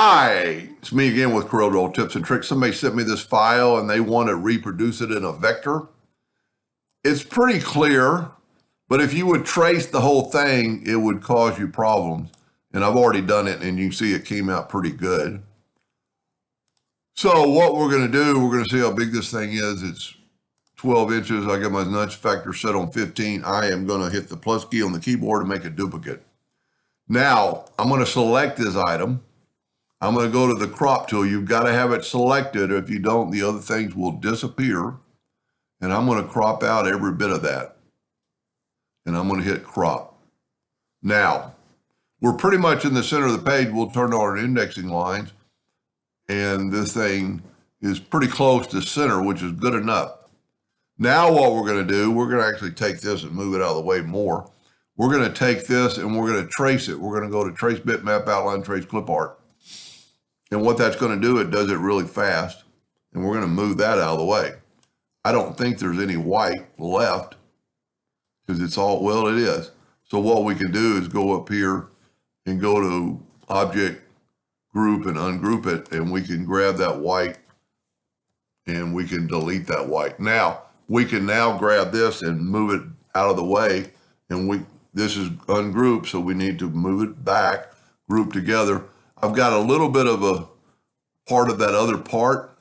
Hi, it's me again with Corel tips and tricks. Somebody sent me this file and they want to reproduce it in a vector. It's pretty clear, but if you would trace the whole thing, it would cause you problems. And I've already done it and you can see it came out pretty good. So what we're going to do, we're going to see how big this thing is. It's 12 inches. I got my nudge factor set on 15. I am going to hit the plus key on the keyboard and make a duplicate. Now, I'm going to select this item. I'm going to go to the crop tool. You've got to have it selected. If you don't, the other things will disappear. And I'm going to crop out every bit of that. And I'm going to hit crop. Now, we're pretty much in the center of the page. We'll turn on our indexing lines. And this thing is pretty close to center, which is good enough. Now what we're going to do, we're going to actually take this and move it out of the way more. We're going to take this and we're going to trace it. We're going to go to trace bitmap, outline, trace clip art. And what that's going to do, it does it really fast. And we're going to move that out of the way. I don't think there's any white left because it's all, well, it is. So what we can do is go up here and go to object group and ungroup it. And we can grab that white and we can delete that white. Now, we can now grab this and move it out of the way. And this is ungrouped, so we need to move it back, group together. I've got a little bit of a part of that other part.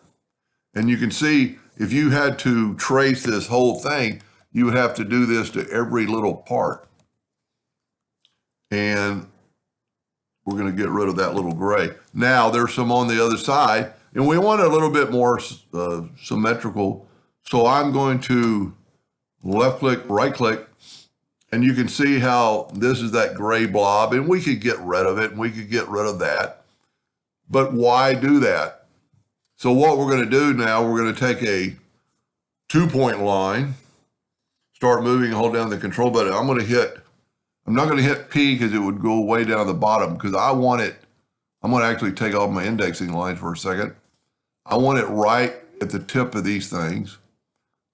And you can see if you had to trace this whole thing, you would have to do this to every little part. And we're going to get rid of that little gray. Now there's some on the other side, and we want it a little bit more symmetrical. So I'm going to left click, right click, and you can see how this is that gray blob, and we could get rid of it, and we could get rid of that. But why do that? So what we're going to do now, we're going to take a 2-point line, start moving, hold down the control button. I'm not going to hit P because it would go way down the bottom because I'm going to actually take off my indexing lines for a second. I want it right at the tip of these things.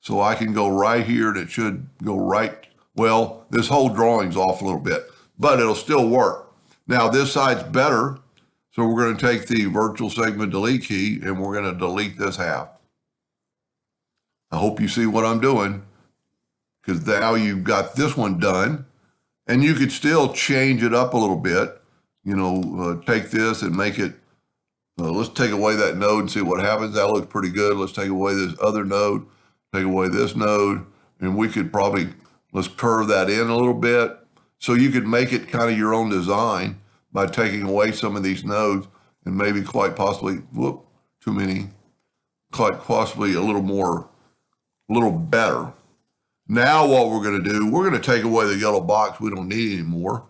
So I can go right here and it should go right. Well, this whole drawing's off a little bit, but it'll still work. Now this side's better. So we're going to take the virtual segment delete key and we're going to delete this half. I hope you see what I'm doing because now you've got this one done and you could still change it up a little bit. Take this and make it, let's take away that node and see what happens. That looks pretty good. Let's take away this other node, take away this node, and we could probably, let's curve that in a little bit. So you could make it kind of your own design by taking away some of these nodes and maybe quite possibly, quite possibly a little better. Now what we're going to do, we're going to take away the yellow box we don't need anymore.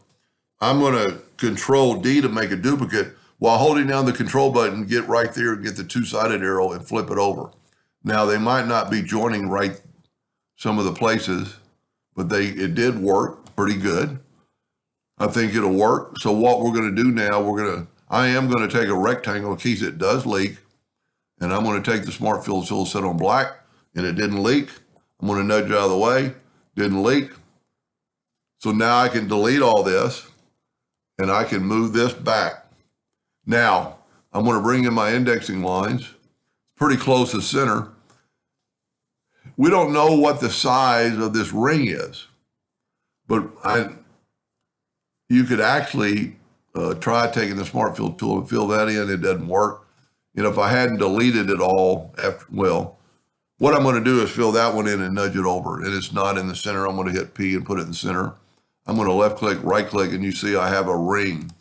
I'm going to Control D to make a duplicate while holding down the control button, get right there and get the two-sided arrow and flip it over. Now they might not be joining right some of the places, but it did work pretty good. I think it'll work. So what we're going to do now, I am going to take a rectangle in case it does leak, and I'm going to take the smart fill tool set on black, and it didn't leak. I'm going to nudge it out of the way, didn't leak. So now I can delete all this, and I can move this back. Now, I'm going to bring in my indexing lines, pretty close to center. We don't know what the size of this ring is, but you could actually try taking the smart fill tool and fill that in. It doesn't work. If I hadn't deleted it all what I'm going to do is fill that one in and nudge it over. And it's not in the center. I'm going to hit P and put it in the center. I'm going to left click, right click, and you see I have a ring.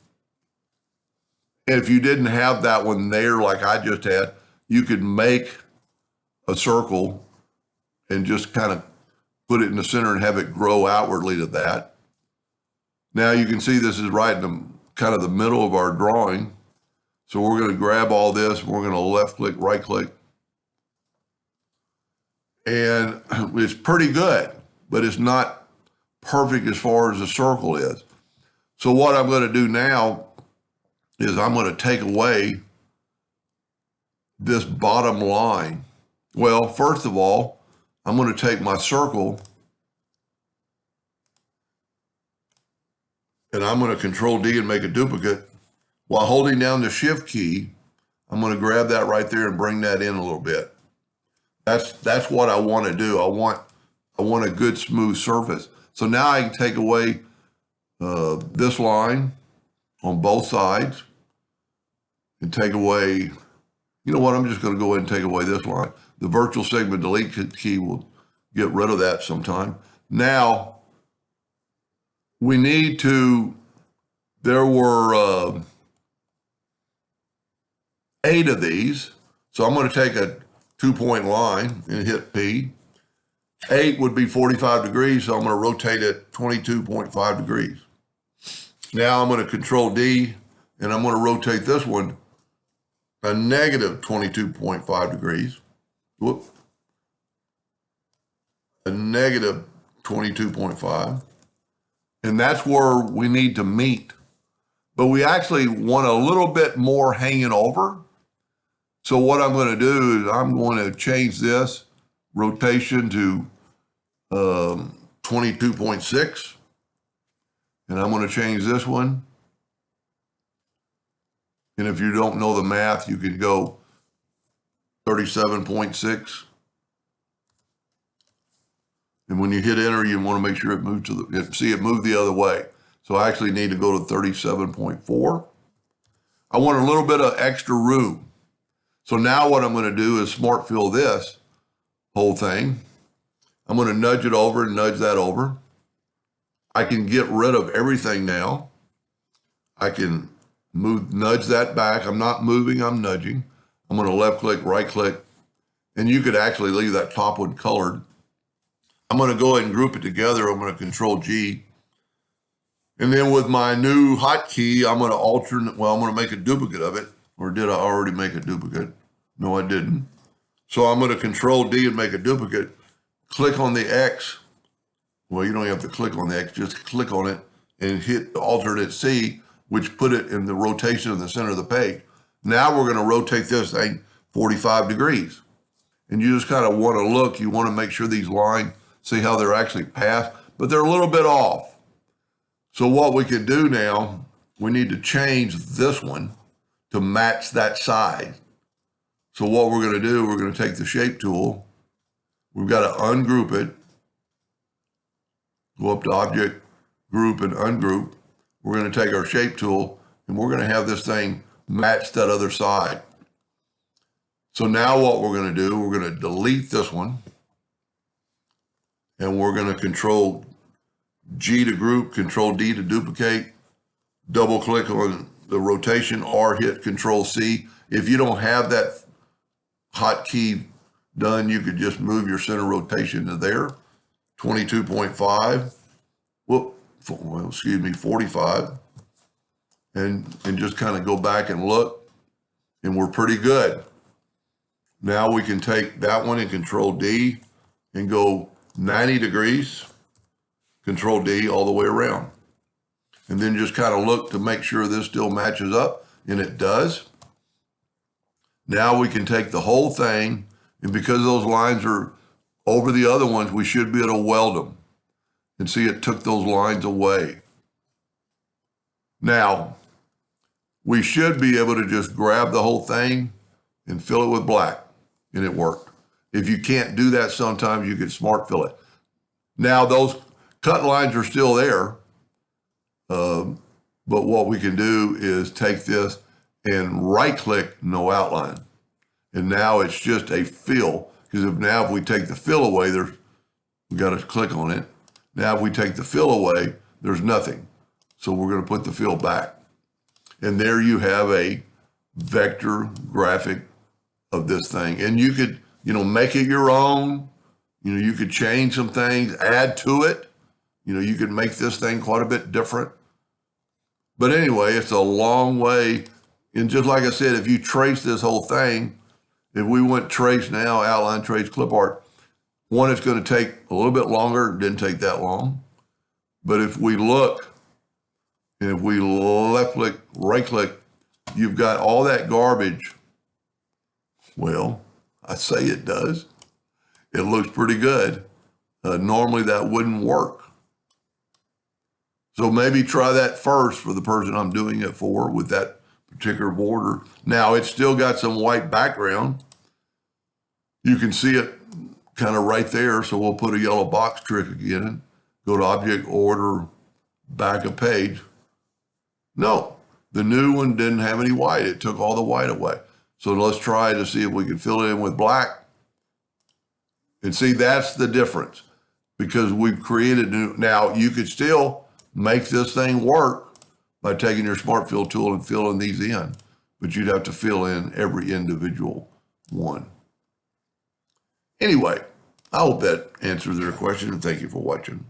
And if you didn't have that one there like I just had, you could make a circle and just kind of put it in the center and have it grow outwardly to that. Now you can see this is right in the kind of the middle of our drawing. So we're going to grab all this. We're going to left click, right click. And it's pretty good, but it's not perfect as far as the circle is. So what I'm going to do now is I'm going to take away this bottom line. Well, first of all, I'm going to take my circle and I'm going to Control D and make a duplicate. while holding down the shift key, I'm going to grab that right there and bring that in a little bit. That's what I want to do. I want a good smooth surface. So now I can take away this line on both sides and take away, you know what, I'm just going to go ahead and take away this line. The virtual segment delete key will get rid of that sometime. Now, we need to, there were 8 of these. So I'm going to take a 2-point line and hit P. 8 would be 45 degrees, so I'm going to rotate it 22.5 degrees. Now I'm going to Control D, and I'm going to rotate this one a negative 22.5 degrees. Whoop. A negative 22.5. And that's where we need to meet. But we actually want a little bit more hanging over. So what I'm going to do is I'm going to change this rotation to 22.6. And I'm going to change this one. And if you don't know the math, you can go 37.6. And when you hit enter, you want to make sure it moves to the, see it move the other way. So I actually need to go to 37.4. I want a little bit of extra room. So now what I'm going to do is smart fill this whole thing. I'm going to nudge it over and nudge that over. I can get rid of everything now. I can nudge that back. I'm not moving, I'm nudging. I'm going to left click, right click, and you could actually leave that top one colored. I'm going to go ahead and group it together. I'm going to Control G. And then with my new hotkey, I'm going to alternate, well, I'm going to make a duplicate of it. Or did I already make a duplicate? No, I didn't. So I'm going to Control D and make a duplicate. Click on the X. Well, you don't have to click on the X, just click on it and hit the alternate C, which put it in the rotation of the center of the page. Now we're going to rotate this thing 45 degrees. And you just kind of want to look, you want to make sure these lines, see how they're actually passed, but they're a little bit off. So what we could do now, we need to change this one to match that side. So what we're going to do, we're going to take the shape tool. We've got to ungroup it. Go up to Object, Group, and Ungroup. We're going to take our shape tool, and we're going to have this thing match that other side. So now what we're going to do, we're going to delete this one, and we're going to Control G to group, Control D to duplicate, double click on the rotation, or hit Control C. If you don't have that hotkey done, you could just move your center rotation to there, 22.5, well, excuse me, 45, and just kind of go back and look, and we're pretty good. Now we can take that one and Control D and go 90 degrees, Control D all the way around. And then just kind of look to make sure this still matches up, and it does. Now we can take the whole thing, and because those lines are over the other ones, we should be able to weld them. And see, it took those lines away. Now, we should be able to just grab the whole thing and fill it with black, and it worked. If you can't do that, sometimes you can smart fill it. Now, those cut lines are still there, but what we can do is take this and right-click No Outline. And now it's just a fill, because if we take the fill away, we got to click on it. Now if we take the fill away, there's nothing. So we're going to put the fill back. And there you have a vector graphic of this thing. And you could, make it your own. You could change some things, add to it. You could make this thing quite a bit different. But anyway, it's a long way. And just like I said, if you trace this whole thing, if we went trace now, outline, trace, clip art, one, it's going to take a little bit longer. It didn't take that long. But if we look, and if we left click, right click, you've got all that garbage. Well, I say it does. It looks pretty good. Normally that wouldn't work. So maybe try that first for the person I'm doing it for with that particular border. Now it's still got some white background. You can see it kind of right there. So we'll put a yellow box trick again. Go to object, order, back a page. No, the new one didn't have any white. It took all the white away. So let's try to see if we can fill it in with black. And see, that's the difference because we've created new. Now you could still make this thing work by taking your Smart Fill tool and filling these in, but you'd have to fill in every individual one. Anyway, I hope that answers their question, and thank you for watching.